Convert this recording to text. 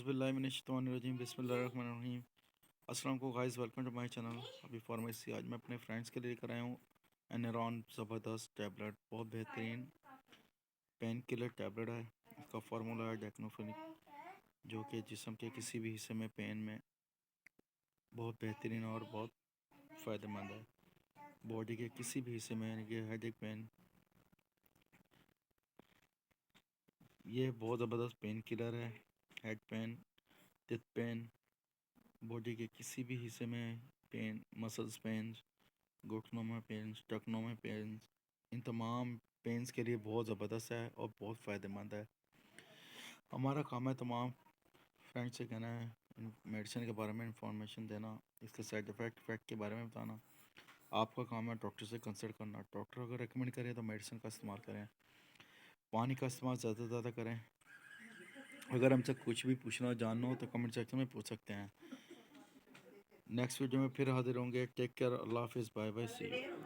बिल्लाहिमिनश्शैतानिर्रजीम बिस्मिल्लाहिर्रहमानिर्रहीम। अस्सलाम को guys, welcome to my channel अभी फार्मेसी। आज मैं अपने फ्रेंड्स के लिए लेकर आया हूँ एनरॉन ज़बरदस्त टैबलेट। बहुत बेहतरीन पेन किलर टैबलेट है। इसका फार्मूला है डेक्नोफेनिक, जो कि जिस्म के किसी भी हिस्से में पेन में बहुत बेहतरीन और बहुत फ़ायदेमंद है। बॉडी के किसी भी हिस्से में, यानी कि हेडेक पेन, ये बहुत ज़बरदस्त पेन किलर है। Head pain, teeth pain, body के किसी भी हिस्से में पेन, मसल्स पेन, घुटनों में पेन, टखनों में पेन, इन तमाम पेन्स के लिए बहुत ज़बरदस्त है और बहुत फ़ायदेमंद है। हमारा काम है तमाम फ्रेंड से कहना है, मेडिसिन के बारे में इंफॉर्मेशन देना, इसके साइड इफ़ेक्ट के बारे में बताना। आपका काम है डॉक्टर से कंसल्ट करना। डॉक्टर अगर रेकमेंड करें तो मेडिसिन का इस्तेमाल करें। पानी का इस्तेमाल ज़्यादा से ज़्यादा करें। अगर हमसे कुछ भी पूछना जानना हो तो कमेंट सेक्शन में पूछ सकते हैं। नेक्स्ट वीडियो में फिर हाजिर होंगे। टेक केयर, अल्लाह हाफिज़, बाय बाय, सी यू।